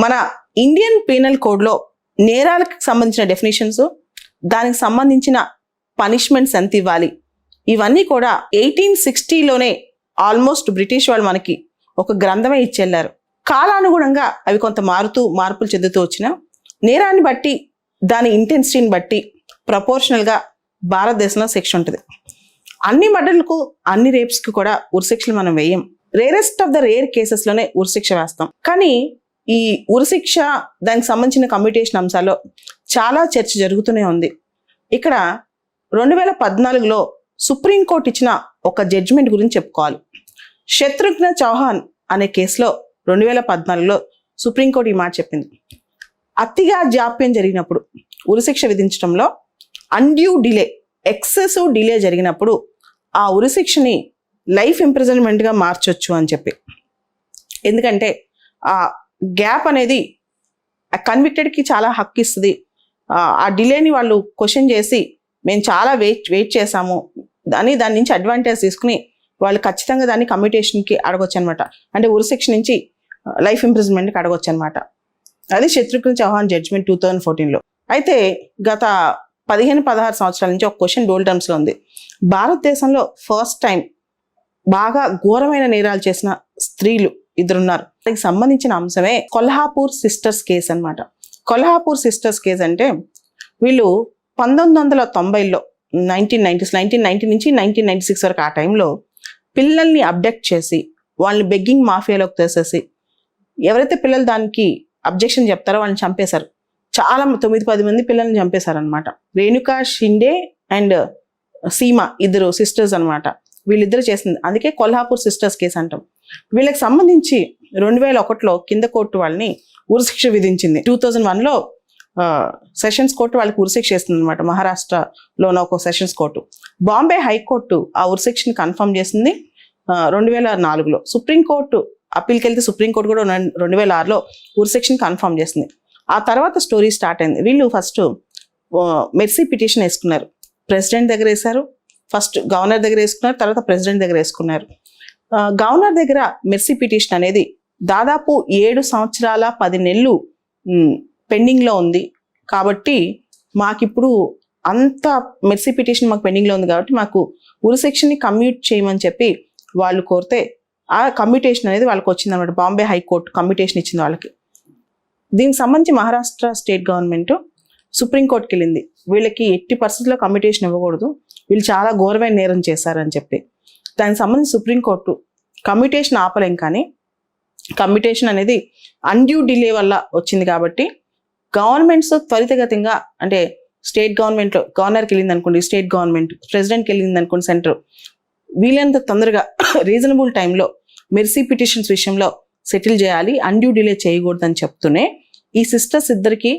మన Indian penal కోడ్లో నేరాలకు సంబంధించిన డెఫినేషన్స్, దానికి సంబంధించిన పనిష్మెంట్స్ ఎంత ఇవ్వాలి, ఇవన్నీ కూడా 1860లోనే ఆల్మోస్ట్ బ్రిటిష్ వాళ్ళు మనకి ఒక గ్రంథమే ఇచ్చెళ్ళారు. కాలానుగుణంగా అవి కొంత మార్పులు చెందుతూ వచ్చిన నేరాన్ని బట్టి, దాని ఇంటెన్సిటీని బట్టి ప్రపోర్షనల్గా భారతదేశంలో శిక్ష ఉంటుంది. అన్ని మర్డర్లకు, అన్ని రేప్స్కి కూడా ఉరిశిక్షలు మనం వేయం. రేరెస్ట్ ఆఫ్ ద రేర్ కేసెస్లోనే ఉరిశిక్ష వేస్తాం. కానీ ఈ ఉరిశిక్ష, దానికి సంబంధించిన కమ్యూటేషన్ అంశాల్లో చాలా చర్చ జరుగుతూనే ఉంది. ఇక్కడ 2014లో సుప్రీంకోర్టు ఇచ్చిన ఒక జడ్జిమెంట్ గురించి చెప్పుకోవాలి. శత్రుఘ్న చౌహాన్ అనే కేసులో 2014లో సుప్రీంకోర్టు ఈ మాట చెప్పింది. అతిగా జాప్యం జరిగినప్పుడు ఉరిశిక్ష విధించడంలో అన్డ్యూ డిలే, ఎక్సెసివ్ డిలే జరిగినప్పుడు ఆ ఉరిశిక్షని లైఫ్ ఇంప్రిజన్మెంట్గా మార్చొచ్చు అని చెప్పి. ఎందుకంటే ఆ గ్యాప్ అనేది కన్విక్టెడ్కి చాలా హక్కు ఇస్తుంది. ఆ డిలేని వాళ్ళు క్వశ్చన్ చేసి మేము చాలా వెయిట్ చేసాము అని దాని నుంచి అడ్వాంటేజ్ తీసుకుని వాళ్ళు ఖచ్చితంగా దాన్ని కమ్యూటేషన్కి అడగొచ్చు అనమాట. అంటే ఉరిశిక్ష నుంచి లైఫ్ ఇంప్రిజన్మెంట్కి అడగొచ్చు అనమాట. అది శత్రుఘ్న చౌహాన్ జడ్జిమెంట్ 2014లో. అయితే గత 15-16 సంవత్సరాల నుంచి ఒక క్వశ్చన్ డోల్ టర్మ్స్లో ఉంది. భారతదేశంలో ఫస్ట్ టైం బాగా ఘోరమైన నేరాలు చేసిన స్త్రీలు 2 ఉన్నారు. దానికి సంబంధించిన అంశమే కొల్హాపూర్ సిస్టర్స్ కేసు అనమాట. కొల్హాపూర్ సిస్టర్స్ కేసు అంటే వీళ్ళు 1990లో 1990 నుంచి 1996 వరకు ఆ టైంలో పిల్లల్ని అబ్డక్ట్ చేసి వాళ్ళని బెగ్గింగ్ మాఫియాలోకి తోసేసి, ఎవరైతే పిల్లలు దానికి అబ్జెక్షన్ చెప్తారో వాళ్ళని చంపేశారు. చాలా 9-10 మంది పిల్లల్ని చంపేశారనమాట. రేణుకా షిండే అండ్ సీమా 2 సిస్టర్స్ అనమాట. వీళ్ళిద్దరు చేసింది. అందుకే కొల్హాపూర్ సిస్టర్స్ కేసు అంటాం. వీళ్ళకి సంబంధించి 2001లో కింద కోర్టు వాళ్ళని ఉరిశిక్ష విధించింది. 2001లో సెషన్స్ కోర్టు వాళ్ళకి ఉరిశిక్ష చేస్తుంది అనమాట. మహారాష్ట్రలోన ఒక సెషన్స్ కోర్టు. బాంబే హైకోర్టు ఆ ఉరిశిక్షని కన్ఫర్మ్ చేసింది 2004లో. సుప్రీంకోర్టు అప్పీల్కి వెళ్తే సుప్రీంకోర్టు కూడా 2006లో ఉరిశిక్షని కన్ఫర్మ్ చేసింది. ఆ తర్వాత స్టోరీ స్టార్ట్ అయింది. వీళ్ళు ఫస్ట్ మెర్సీ పిటిషన్ వేసుకున్నారు. ప్రెసిడెంట్ దగ్గర వేశారు, ఫస్ట్ గవర్నర్ దగ్గర వేసుకున్నారు, తర్వాత ప్రెసిడెంట్ దగ్గర వేసుకున్నారు. గవర్నర్ దగ్గర మెర్సీ పిటిషన్ అనేది దాదాపు 7 సంవత్సరాల 10 నెలలు పెండింగ్లో ఉంది. కాబట్టి మాకిప్పుడు అంత మెర్సీ పిటిషన్ మాకు పెండింగ్లో ఉంది కాబట్టి మాకు ఉరిశిక్షని కమ్యూట్ చేయమని చెప్పి వాళ్ళు కోరితే ఆ కమ్యూటేషన్ అనేది వాళ్ళకి వచ్చిందన్నమాట. బాంబే హైకోర్టు కమ్యూటేషన్ ఇచ్చింది వాళ్ళకి. దీనికి సంబంధించి మహారాష్ట్ర స్టేట్ గవర్నమెంట్ సుప్రీంకోర్టుకి వెళ్ళింది. వీళ్ళకి ఎట్టి పరిస్థితుల్లో కమ్యూటేషన్ ఇవ్వకూడదు, వీళ్ళు చాలా ఘోరమైన నేరం చేశారని చెప్పి. దానికి సంబంధించి సుప్రీంకోర్టు కమ్యూటేషన్ ఆపలేం, కానీ కమ్యూటేషన్ అనేది అన్డ్యూ డిలే వల్ల వచ్చింది కాబట్టి గవర్నమెంట్స్ త్వరితగతంగా, అంటే స్టేట్ గవర్నమెంట్లో గవర్నర్కి వెళ్ళింది అనుకోండి స్టేట్ గవర్నమెంట్, ప్రెసిడెంట్కి వెళ్ళింది అనుకోండి సెంటర్, వీలైనంత తొందరగా రీజనబుల్ టైంలో మెర్సీ పిటిషన్స్ విషయంలో సెటిల్ చేయాలి, అన్డ్యూ డిలే చేయకూడదని చెప్తూనే ఈ సిస్టర్స్ ఇద్దరికి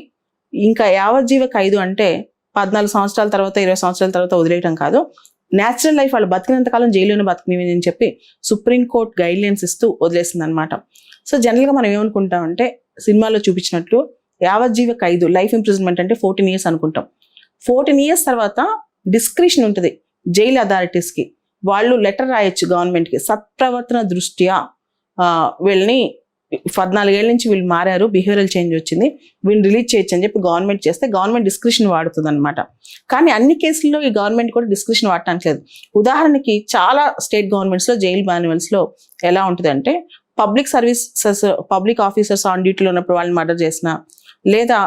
ఇంకా యావజ్జీవ ఖైదు, అంటే 14 సంవత్సరాల తర్వాత 20 సంవత్సరాల తర్వాత వదిలేయటం కాదు, న్యాచురల్ లైఫ్ వాళ్ళు బతికినంతకాలం జైల్లోనే బతికినవి అని చెప్పి సుప్రీంకోర్టు గైడ్ లైన్స్ ఇస్తూ వదిలేసింది అనమాట. సో జనరల్గా మనం ఏమనుకుంటామంటే సినిమాలో చూపించినట్లు యావజ్జీవ ఖైదు, లైఫ్ ఇంప్రిజన్మెంట్ అంటే 14 years అనుకుంటాం. 14 years తర్వాత డిస్క్రిషన్ ఉంటుంది జైలు అథారిటీస్కి. వాళ్ళు లెటర్ రాయొచ్చు గవర్నమెంట్కి, సత్ప్రవర్తన దృష్ట్యా వీళ్ళని 14 ఏళ్ళ నుంచి వీళ్ళు మారారు, బిహేవియరల్ చేంజ్ వచ్చింది, వీళ్ళని రిలీజ్ చేయొచ్చు అని చెప్పి గవర్నమెంట్ చేస్తే గవర్నమెంట్ డిస్క్రిషన్ వాడుతుంది అనమాట. కానీ అన్ని కేసుల్లో ఈ గవర్నమెంట్ కూడా డిస్క్రిషన్ వాడటానికి లేదు. ఉదాహరణకి చాలా స్టేట్ గవర్నమెంట్స్లో జైల్ మాన్యువల్స్లో ఎలా ఉంటుంది అంటే, public services, public officers on డ్యూటీలో ఉన్నప్పుడు వాళ్ళని మర్డర్ చేసిన, లేదా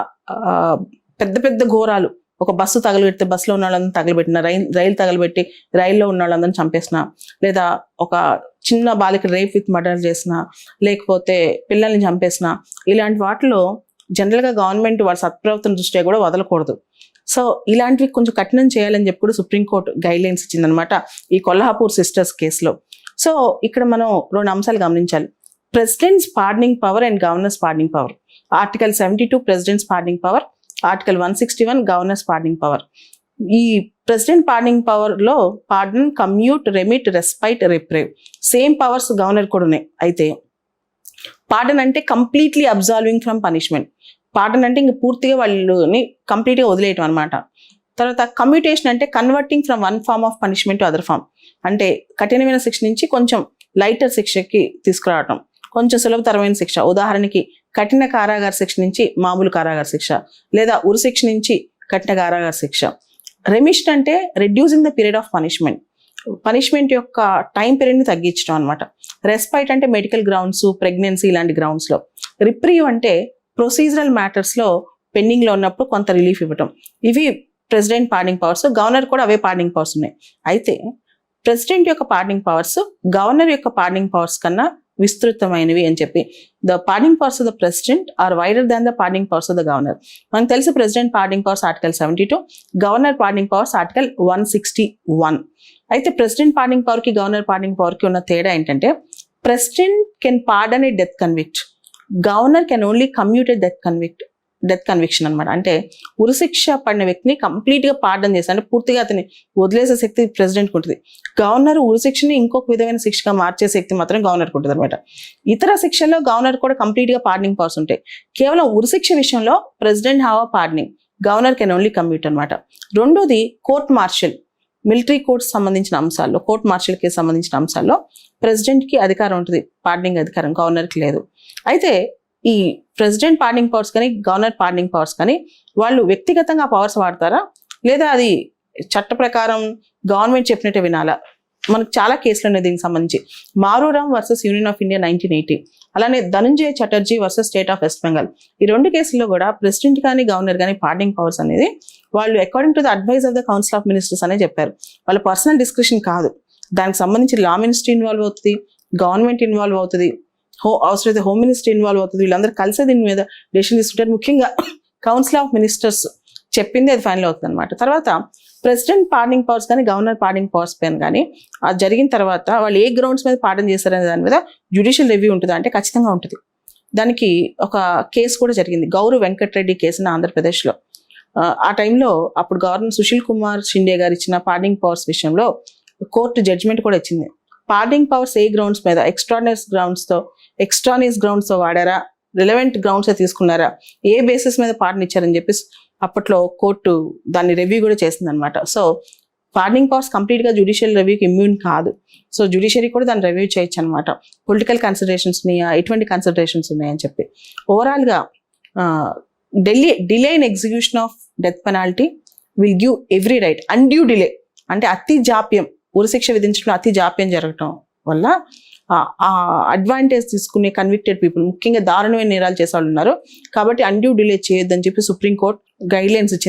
పెద్ద పెద్ద ఘోరాలు, ఒక బస్సు తగలబెడితే బస్సులో ఉన్న వాళ్ళందరూ తగలబెట్టిన, రైలు తగలబెట్టి రైల్లో ఉన్న వాళ్ళందరినీ చంపేసిన, లేదా ఒక చిన్న బాలిక రేప్ విత్ మర్డర్ చేసిన, లేకపోతే పిల్లల్ని చంపేసిన, ఇలాంటి వాటిలో జనరల్గా గవర్నమెంట్ వాళ్ళ సత్ప్రవర్తన దృష్ట్యా కూడా వదలకూడదు. సో ఇలాంటివి కొంచెం కఠినం చేయాలని చెప్పి కూడా సుప్రీంకోర్టు గైడ్ లైన్స్ ఇచ్చిందనమాట ఈ కొల్హాపూర్ సిస్టర్స్ కేసులో. సో ఇక్కడ మనం 2 అంశాలు గమనించాలి. Presidents pardoning power and governors pardoning power. Article 72 presidents pardoning power, article 161 governors pardoning power. ఈ ప్రెసిడెంట్ పార్డనింగ్ పవర్లో pardon, commute, remit, respite, reprieve same powers governor కూడా ఉన్నాయి. అయితే పార్డన్ అంటే completely absolving from punishment. Pardon అంటే ఇంక పూర్తిగా వాళ్ళని కంప్లీట్గా వదిలేయటం అనమాట. తర్వాత కమ్యూటేషన్ అంటే converting from one form of punishment to other form. అంటే కఠినమైన శిక్ష నుంచి కొంచెం లైటర్ శిక్షకి తీసుకురావటం, కొంచెం సులభతరమైన శిక్ష. ఉదాహరణకి కఠిన కారాగార శిక్ష నుంచి మామూలు కారాగార శిక్ష, లేదా ఉరిశిక్ష నుంచి కఠిన కారాగార శిక్ష. రెమిషన్ అంటే reducing the period of punishment యొక్క టైం పీరియడ్ని తగ్గించడం అనమాట. రెస్పైట్ అంటే మెడికల్ గ్రౌండ్స్, ప్రెగ్నెన్సీ ఇలాంటి గ్రౌండ్స్లో. రిప్రీవ్ అంటే ప్రొసీజరల్ మ్యాటర్స్లో పెండింగ్లో ఉన్నప్పుడు కొంత రిలీఫ్ ఇవ్వటం. ఇవి ప్రెసిడెంట్ పార్డనింగ్ పవర్స్. గవర్నర్ కూడా అవే పార్డనింగ్ పవర్స్ ఉన్నాయి. అయితే ప్రెసిడెంట్ యొక్క పార్డనింగ్ పవర్స్ గవర్నర్ యొక్క పార్డనింగ్ పవర్స్ కన్నా విస్తృతమైనవి అని చెప్పి, the pardoning powers of the president are wider than the pardoning powers of the governor. మనకు తెలుసు president pardoning powers article 72, governor pardoning powers article 161. అయితే ప్రెసిడెంట్ పార్డనింగ్ పవర్ కి governor pardoning power కి ఉన్న తేడా ఏంటంటే, president can pardon a death convict, governor can only commute a death conviction అనమాట. అంటే ఉరిశిక్ష పడిన వ్యక్తిని కంప్లీట్ గా పార్డన్ చేసి, అంటే పూర్తిగా అతని వదిలేసే శక్తి ప్రెసిడెంట్కి ఉంటుంది. గవర్నర్ ఉరిశిక్షని ఇంకొక విధమైన శిక్షగా మార్చే శక్తి మాత్రం గవర్నర్కి ఉంటుంది అనమాట. ఇతర శిక్షల్లో గవర్నర్ కూడా కంప్లీట్ గా పార్డనింగ్ పవర్స్ ఉంటాయి. కేవలం ఉరిశిక్ష విషయంలో president have a pardoning, governor can only commute అనమాట. రెండోది కోర్ట్ మార్షల్, మిలిటరీ కోర్ట్స్ సంబంధించిన అంశాల్లో, కోర్ట్ మార్షల్ కి సంబంధించిన అంశాల్లో ప్రెసిడెంట్ కి అధికారం ఉంటుంది, పార్డనింగ్ అధికారం గవర్నర్కి లేదు. అయితే ఈ ప్రెసిడెంట్ పార్డనింగ్ పవర్స్ కానీ గవర్నర్ పార్డనింగ్ పవర్స్ కానీ వాళ్ళు వ్యక్తిగతంగా పవర్స్ వాడతారా, లేదా అది చట్ట ప్రకారం గవర్నమెంట్ చెప్పినట్టే వినాలా? మనకు చాలా కేసులు ఉన్నాయి దీనికి సంబంధించి. మారూరామ్ వర్సెస్ యూనియన్ ఆఫ్ ఇండియా 1980, అలానే Dhananjay Chatterjee versus state of west Bengal. ఈ రెండు కేసుల్లో కూడా ప్రెసిడెంట్ కానీ గవర్నర్ కానీ పార్డనింగ్ పవర్స్ అనేది వాళ్ళు according to the advice of the council of ministers అనే చెప్పారు. వాళ్ళ పర్సనల్ డిస్క్రిప్షన్ కాదు, దానికి సంబంధించి లా మినిస్ట్రీ ఇన్వాల్వ్ అవుతుంది, గవర్నమెంట్ ఇన్వాల్వ్ అవుతుంది, అవసరమైతే హోమ్ మినిస్ట్రీ ఇన్వాల్వ్ అవుతుంది. వీళ్ళందరూ కలిసే దీని మీద డెసిషన్ తీసుకుంటారు. ముఖ్యంగా కౌన్సిల్ ఆఫ్ మినిస్టర్స్ చెప్పింది అది ఫైనల్ అవుతుంది అనమాట. తర్వాత ప్రెసిడెంట్ పార్డనింగ్ పవర్స్ కానీ గవర్నర్ పార్డనింగ్ పవర్స్ పైన కానీ అది జరిగిన తర్వాత వాళ్ళు ఏ గ్రౌండ్స్ మీద పార్డన్ చేశారనే దాని మీద జ్యుడిషియల్ రివ్యూ ఉంటుందా అంటే ఖచ్చితంగా ఉంటుంది. దానికి ఒక కేసు కూడా జరిగింది, గౌరు వెంకటరెడ్డి కేసున ఆంధ్రప్రదేశ్లో. ఆ టైంలో అప్పుడు గవర్నర్ సుశీల్ కుమార్ షిండే గారు ఇచ్చిన పార్డనింగ్ పవర్స్ విషయంలో కోర్టు జడ్జిమెంట్ కూడా ఇచ్చింది. పార్డనింగ్ పవర్స్ ఏ గ్రౌండ్స్ మీద, ఎక్స్ట్రానియస్ గ్రౌండ్స్తో వాడారా, రిలవెంట్ గ్రౌండ్స్ తీసుకున్నారా, ఏ బేసిస్ మీద పార్డన్ ఇచ్చారని చెప్పి అప్పట్లో కోర్టు దాన్ని రివ్యూ కూడా చేసింది అనమాట. సో పార్డనింగ్ పవర్స్ కంప్లీట్ గా జ్యుడిషియల్ రివ్యూకి ఇమ్యూన్ కాదు. సో జ్యుడిషియరీ కూడా దాన్ని రివ్యూ చేయొచ్చు అనమాట. పొలిటికల్ కన్సిడరేషన్స్ ఉన్నాయా, ఎటువంటి కన్సిడరేషన్స్ ఉన్నాయని చెప్పి. ఓవరాల్ గా delay in execution of death penalty will give every right. Undue delay అంటే అతి జాప్యం, ఉరిశిక్ష విధించడం అతి జాప్యం జరగటం వల్ల అడ్వాంటేజ్ తీసుకునే కన్విక్టెడ్ పీపుల్, ముఖ్యంగా దారుణమైన నేరాలు చేసే వాళ్ళు ఉన్నారు. కాబట్టి అన్డ్యూ డిలే చేయొద్దని చెప్పి సుప్రీంకోర్టు గైడ్ లైన్స్ ఇచ్చింది.